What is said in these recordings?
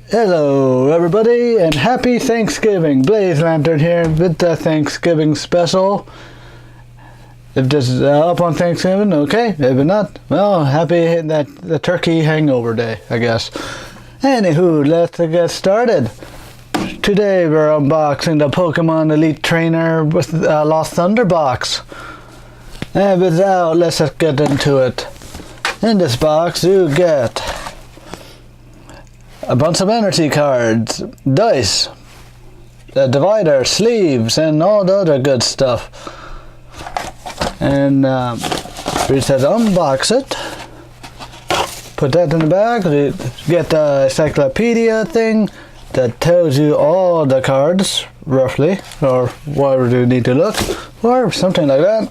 Hello everybody and happy Thanksgiving. Blaze Lantern here with the Thanksgiving special. If this is up on Thanksgiving, okay. If not, well, happy the turkey hangover day, I guess. Anywho, let's get started. Today we're unboxing the Pokemon Elite Trainer with Lost Thunder box. And without, let's just get into it. In this box you get a bunch of energy cards, dice, a divider, sleeves, and all the other good stuff. And we said unbox it, put that in the bag, we get the encyclopedia thing that tells you all the cards, roughly, or whatever you need to look, or something like that.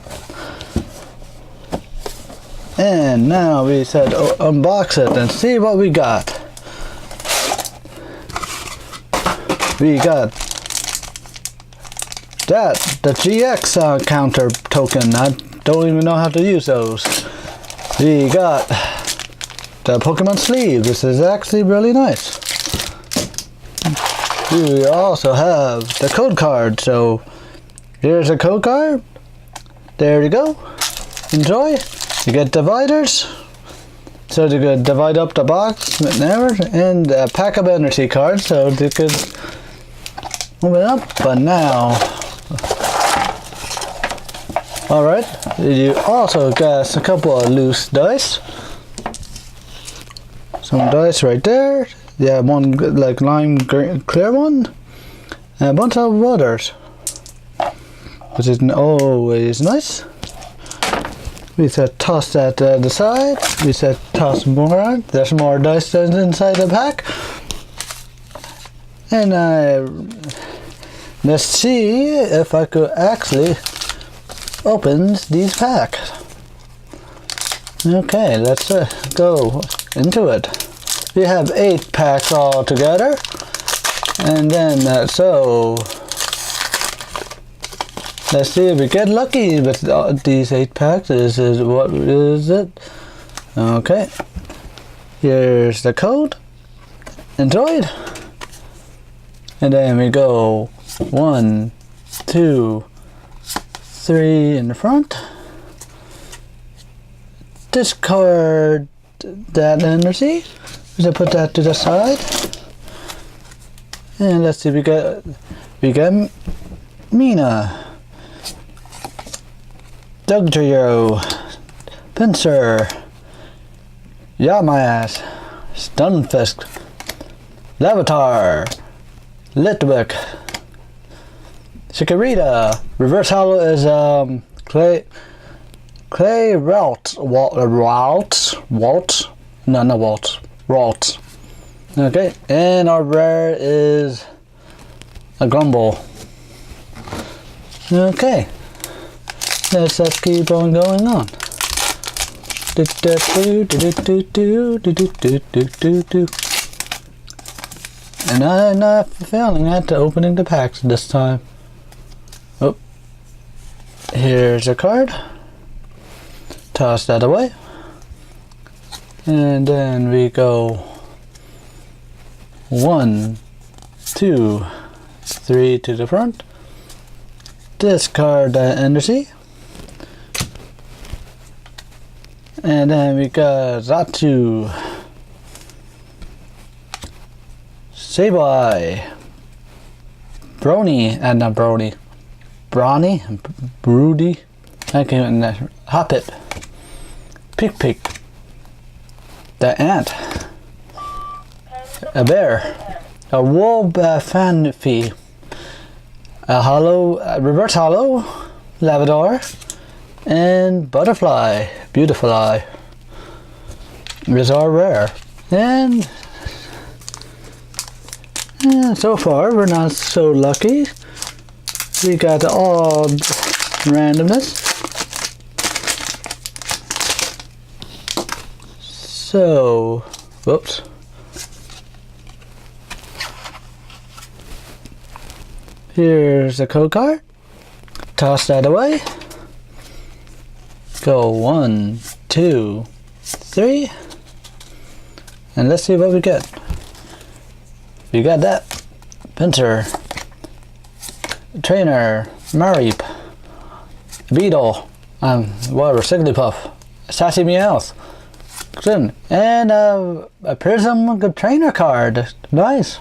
And now we said unbox it and see what we got. We got the GX counter token. I don't even know how to use those. We got the Pokemon sleeve. This is actually really nice. We also have the code card. So here's a code card. There you go. Enjoy. You get dividers. So you could divide up the box and a pack of energy cards so you could move it up. But now, alright, you also got a couple of loose dice. Some dice right there. Yeah, one like lime green, clear one, and a bunch of others, which is always nice. We said toss that to the side. We said toss more on. There's more dice inside the pack. And let's see if I could actually open these packs. Okay, let's go into it. We have 8 packs all together. And then, so let's see if we get lucky with these 8 packs. This is what is it? Okay. Here's the code. Enjoyed. And then we go 1, 2, 3 in the front. Discard that energy. So put that to the side. And let's see, we got Mina, Dugtrio, Pinsir, Yamask, Stunfisk, Lavatar, Litwick, Chikorita. Reverse Hollow is Clay Ralt. Okay, and our rare is a Grumble. Okay, let's just keep on going on. And I'm not failing at opening the packs this time. Oh, here's a card. Toss that away. And then we go 1, 2, 3 to the front. Discard that energy. And then we got Zatu, Sableye, Brony, and not Brony, Brawny, Broody, I can't, Hoppit, Pick, the Ant, a Bear, a Wolbfanfi, a Hollow, Reverse Hollow, Lavador, and Butterfly, Beautifly. Is our rare. And so far we're not so lucky. We got all randomness. So, whoops. Here's a code card. Toss that away. Go 1, 2, 3. And let's see what we get. We got that. Pincer. Trainer. Mareep. Beetle. Whatever. Sigglypuff. Sassy Meowth. And a Prism Trainer card. Nice.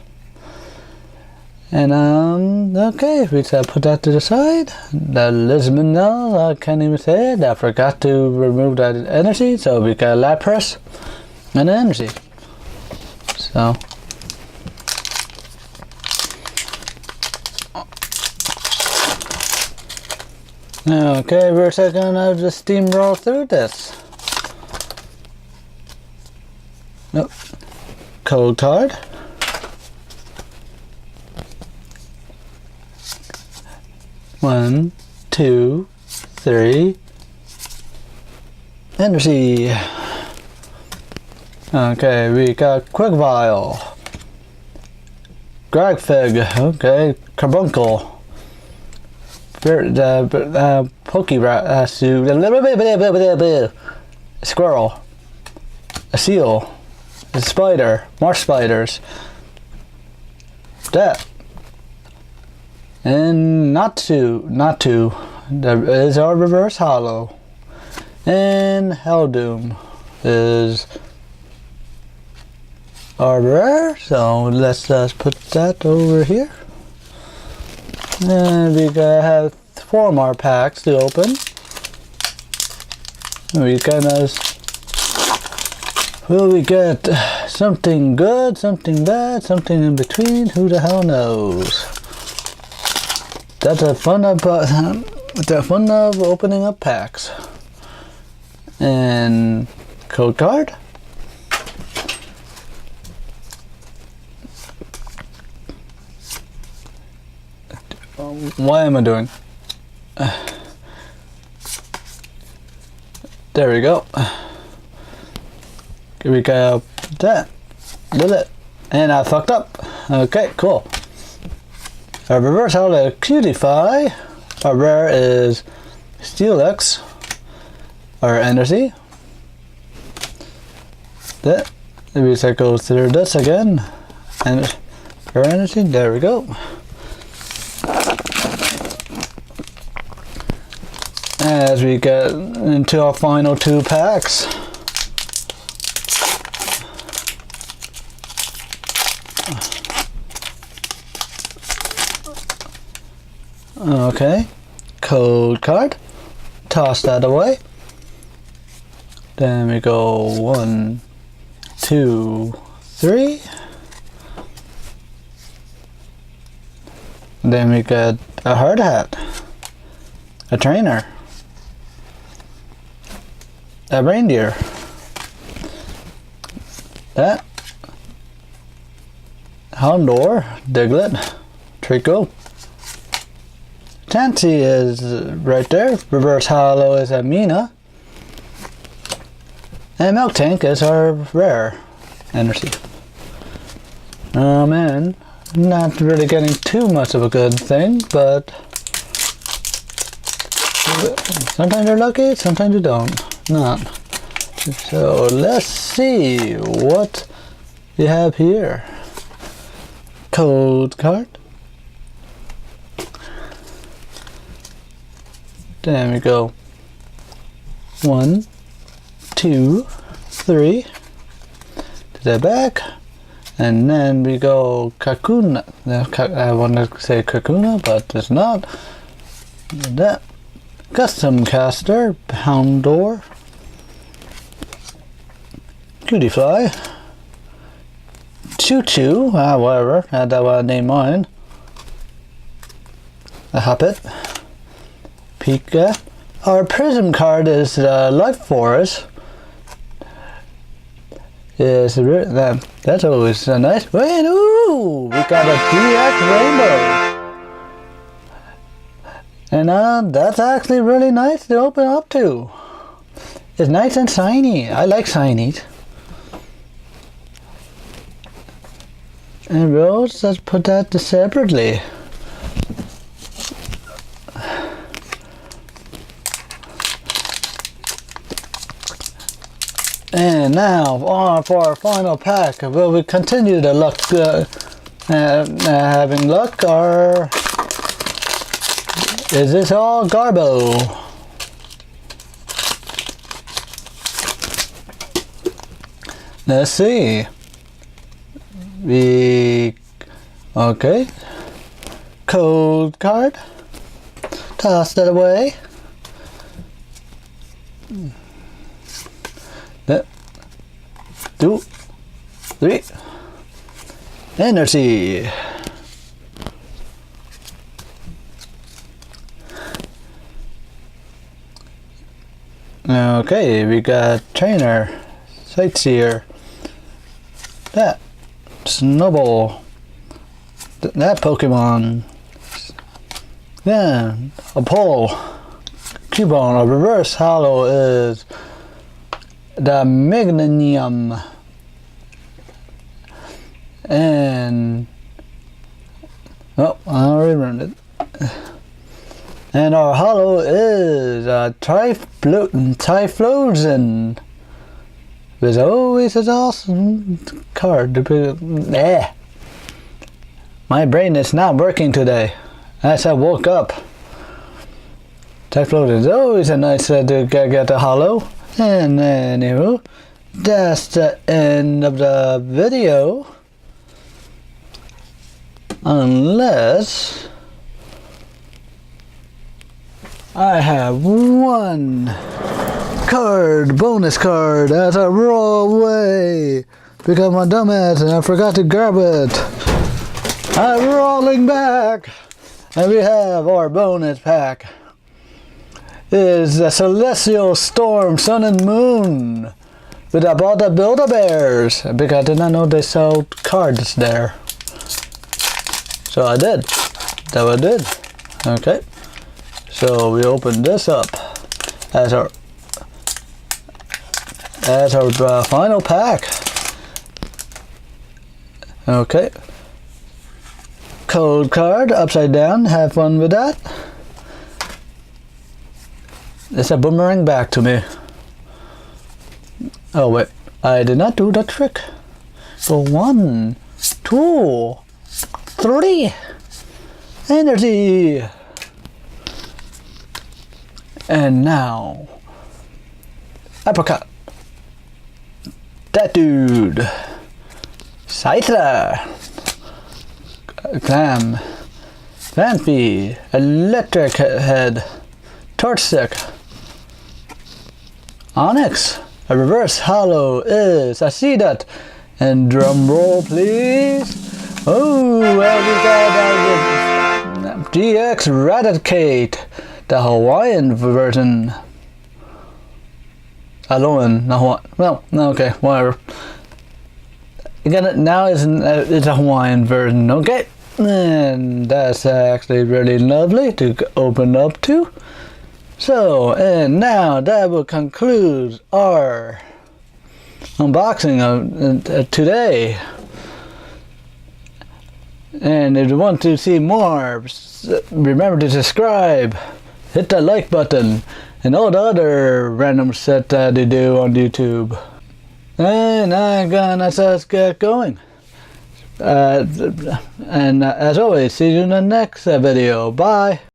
And okay, we just put that to the side. The Lisbon, I can't even say it. I forgot to remove that energy, so we got Lapras and energy. So okay, we're just gonna just steamroll through this. Nope. Code card. One, two, three. Energy. Okay, we got Quickvile. Gragfig. Okay, Carbuncle. Pokerat. Squirrel. A seal. A spider. More spiders. That. And not two. That is our reverse hollow. And Heldoom is our rare. So let's just put that over here. And we gotta have 4 more packs to open. We gonna. Will we get something good, something bad, something in between? Who the hell knows? That's the fun of opening up packs. And code card. Why am I doing? There we go. We got that. Did it. And I fucked up. Okay, cool. Our reverse hollow Cutify. Our rare is Steelix. Our energy. That. Maybe that goes through this again. And our energy. There we go. As we get into our final 2 packs. Okay, code card, toss that away. Then we go 1, 2, 3. Then we got a hard hat, a trainer, a reindeer, that, Houndour, Diglett, Trico. Chansey is right there. Reverse hollow is a Mina. And Miltank is our rare energy. Oh man, not really getting too much of a good thing, but sometimes you're lucky, sometimes you don't. Not. So let's see what you have here. Code card. There we go. 1, 2, 3. To the back. And then we go Kakuna. I want to say Kakuna, but it's not. That. Custom Caster. Houndour. Cutify. Choo Choo. Whatever. I don't want to name mine. A Hoppet. Pika. Our Prism card is Life Force. Yes, that's always a nice. Wait, ooh, we got a GX Rainbow. And that's actually really nice to open up to. It's nice and shiny. I like shinies. And we'll just put that separately. And now, on for our final pack, will we continue to look having luck, or is this all garbo? Let's see. Okay. Code card. Toss that away. That. 2, 3. Energy. Okay, we got trainer, sightseer, that snowball, that Pokemon, then a pole, Cubone. A reverse hollow is the Magnanium, and oh, I already learned it. And our hollow is a Typhlosion. It's always an awesome card to pick. My brain is not working today as I woke up. Typhlosion is always a nice to get a hollow. And anywho, that's the end of the video. Unless I have one card, bonus card, as I roll away because I'm a dumbass and I forgot to grab it. I'm rolling back, and we have our bonus pack. It is the Celestial Storm Sun and Moon. But I bought the Build-A-Bears because I did not know they sold cards there. So I did. That I did. Okay. So we open this up as our final pack. Okay. Code card upside down. Have fun with that. It's a boomerang back to me. Oh wait, I did not do the trick. So 1, 2, 3. Energy. And now, Apricot, that dude, Scyther, Clam, Vampy, Electric Head, Torchic, Onyx. A reverse hollow is, I see that, and drum roll please. Oh, well we got GX Raticate. The Hawaiian version. Alolan, not Hawaiian. Well, okay, whatever. Again, now it's a Hawaiian version, okay? And that's actually really lovely to open up to. So, and now that will conclude our unboxing of today. And if you want to see more, remember to subscribe. Hit that like button and all the other random shit that they do on YouTube. And I'm gonna just get going. And as always, see you in the next video. Bye.